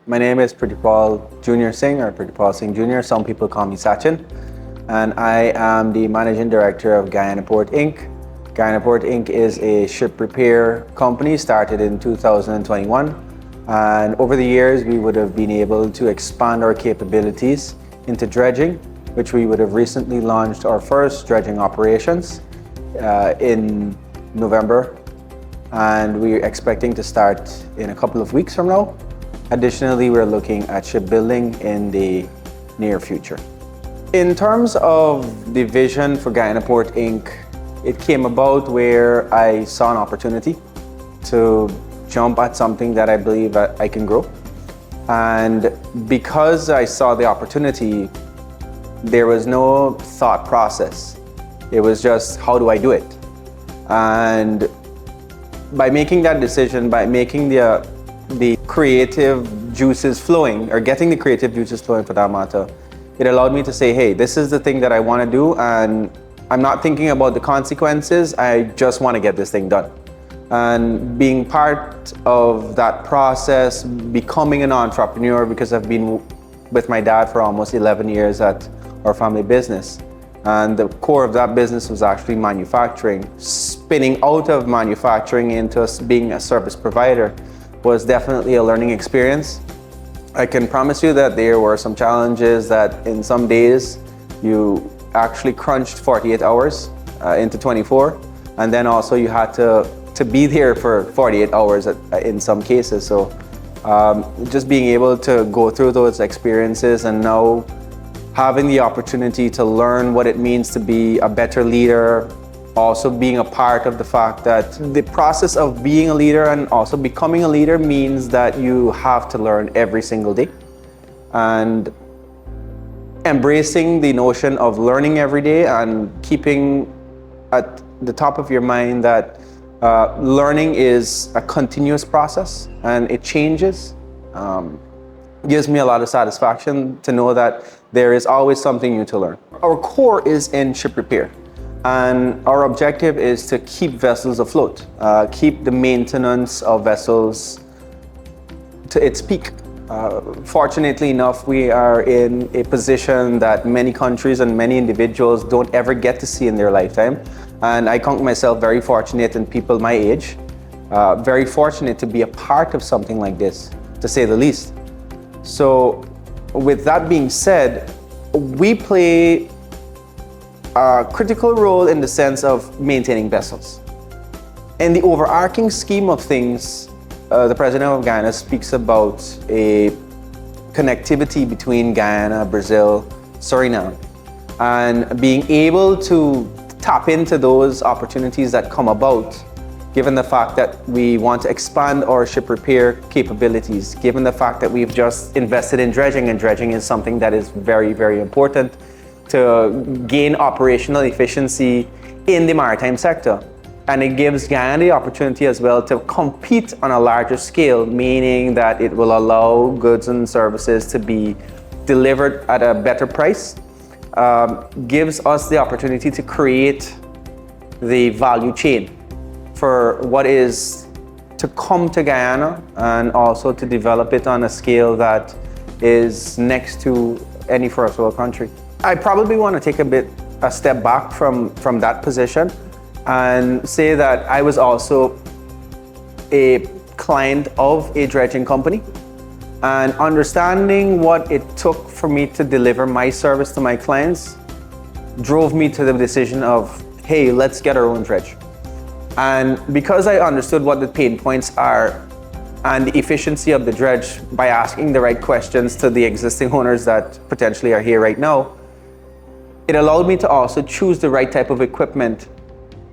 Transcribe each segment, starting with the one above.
My name is Pratipal Junior Singh or Pratipal Singh Jr. Some people call me Sachin, and I am the Managing Director of Guyana Port Inc. Guyana Port Inc. is a ship repair company started in 2021, and over the years we would have been able to expand our capabilities into dredging, which we would have recently launched our first dredging operations in November, and we're expecting to start in a couple of weeks from now. Additionally, we're looking at shipbuilding in the near future. In terms of the vision for Guyana Port Inc., it came about where I saw an opportunity to jump at something that I believe that I can grow. And because I saw the opportunity, there was no thought process. It was just, how do I do it? And by making that decision, by making the creative juices flowing, or getting the creative juices flowing for that matter, it allowed me to say, hey, this is the thing that I want to do, and I'm not thinking about the consequences, I just want to get this thing done. And being part of that process, becoming an entrepreneur, because I've been with my dad for almost 11 years at our family business. And the core of that business was actually manufacturing. Spinning out of manufacturing into us being a service provider was definitely a learning experience. I can promise you that there were some challenges that in some days you actually crunched 48 hours into 24, and then also you had to be there for 48 hours in some cases. So just being able to go through those experiences and now having the opportunity to learn what it means to be a better leader, also being a part of the fact that the process of being a leader and also becoming a leader means that you have to learn every single day. And embracing the notion of learning every day and keeping at the top of your mind that learning is a continuous process and it changes. Gives me a lot of satisfaction to know that there is always something new to learn. Our core is in ship repair, and our objective is to keep vessels afloat, keep the maintenance of vessels to its peak. Fortunately enough, we are in a position that many countries and many individuals don't ever get to see in their lifetime. And I count myself very fortunate, and people my age, very fortunate to be a part of something like this, to say the least. So with that being said, we play a critical role in the sense of maintaining vessels. In the overarching scheme of things, the President of Guyana speaks about a connectivity between Guyana, Brazil, Suriname, and being able to tap into those opportunities that come about, given the fact that we want to expand our ship repair capabilities, given the fact that we've just invested in dredging, and dredging is something that is very, very important to gain operational efficiency in the maritime sector. And it gives Guyana the opportunity as well to compete on a larger scale, meaning that it will allow goods and services to be delivered at a better price, gives us the opportunity to create the value chain for what is to come to Guyana, and also to develop it on a scale that is next to any first world country. I probably want to take a step back from that position and say that I was also a client of a dredging company, and understanding what it took for me to deliver my service to my clients drove me to the decision of, hey, let's get our own dredge. And because I understood what the pain points are and the efficiency of the dredge by asking the right questions to the existing owners that potentially are here right now, it allowed me to also choose the right type of equipment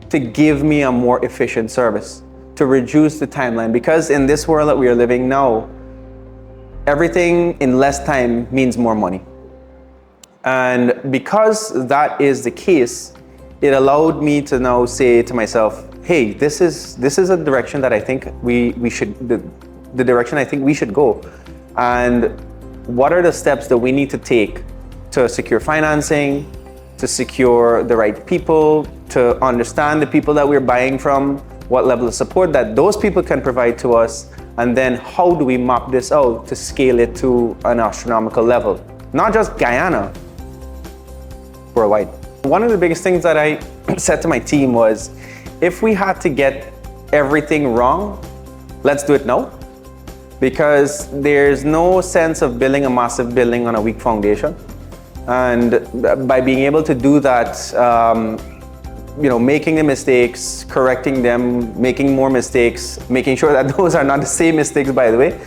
to give me a more efficient service, to reduce the timeline. Because in this world that we are living now, everything in less time means more money. And because that is the case, it allowed me to now say to myself, hey, this is a direction that I think we should, the direction I think we should go. And what are the steps that we need to take to secure financing, to secure the right people, to understand the people that we're buying from, what level of support that those people can provide to us, And then how do we map this out to scale it to an astronomical level? Not just Guyana, worldwide. One of the biggest things that I said to my team was, if we had to get everything wrong, let's do it now. Because there's no sense of building a massive building on a weak foundation. And by being able to do that, making the mistakes, correcting them, making more mistakes, making sure that those are not the same mistakes, by the way,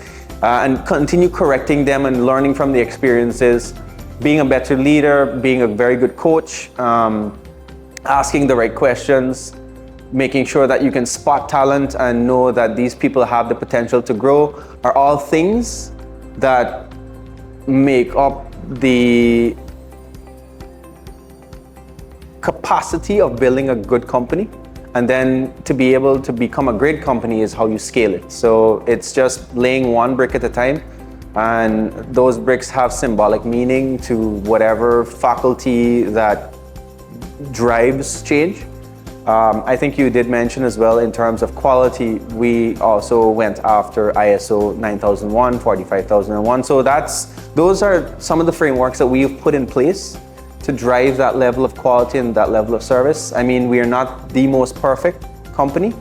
and continue correcting them and learning from the experiences, being a better leader, being a very good coach, asking the right questions, making sure that you can spot talent and know that these people have the potential to grow, are all things that make up the capacity of building a good company. And then to be able to become a great company is how you scale it. So it's just laying one brick at a time, and those bricks have symbolic meaning to whatever faculty that drives change. I think you did mention as well, in terms of quality, we also went after ISO 9001, 45001. So those are some of the frameworks that we've put in place to drive that level of quality and that level of service. I mean, we are not the most perfect company.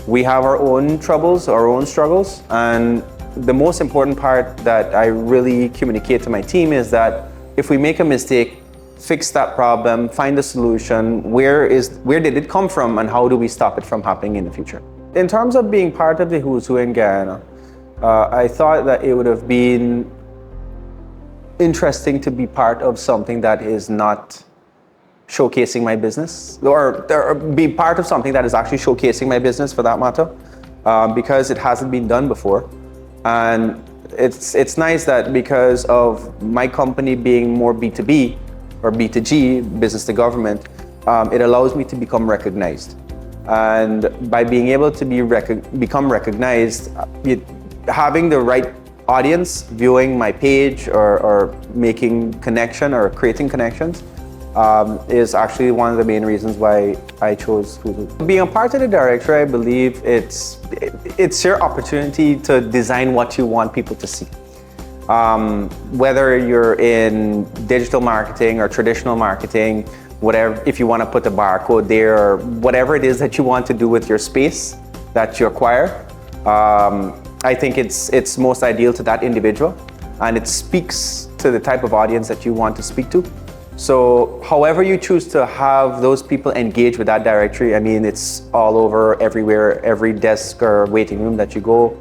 We have our own troubles, our own struggles. And the most important part that I really communicate to my team is that if we make a mistake, fix that problem, find a solution. Where did it come from, and how do we stop it from happening in the future? In terms of being part of the Who's Who in Guyana, I thought that it would have been interesting to be part of something that is not showcasing my business, or be part of something that is actually showcasing my business, for that matter, because it hasn't been done before. And it's nice that because of my company being more B2B or B2G, business to government, it allows me to become recognized. And by being able to become recognized, having the right audience viewing my page or making connection or creating connections is actually one of the main reasons why I chose Who's Who. Being a part of the directory, I believe it's your opportunity to design what you want people to see. Whether you're in digital marketing or traditional marketing, whatever, if you want to put a barcode there or whatever it is that you want to do with your space that you acquire, I think it's most ideal to that individual, and it speaks to the type of audience that you want to speak to. So however you choose to have those people engage with that directory, I mean, it's all over, everywhere, every desk or waiting room that you go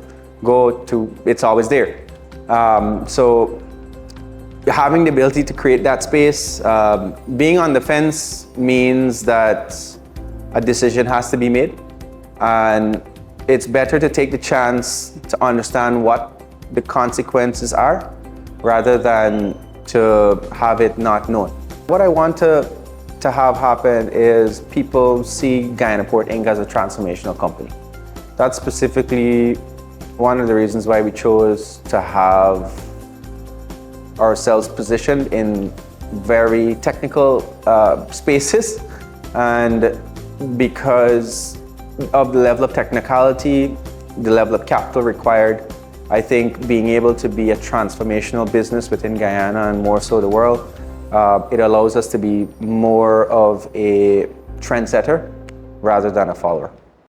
to, it's always there. So having the ability to create that space, being on the fence means that a decision has to be made, and it's better to take the chance to understand what the consequences are rather than to have it not known. What I want to have happen is people see Guyana Port Inc. as a transformational company. That's specifically one of the reasons why we chose to have ourselves positioned in very technical spaces, and because of the level of technicality, the level of capital required, I think being able to be a transformational business within Guyana and more so the world, it allows us to be more of a trendsetter rather than a follower.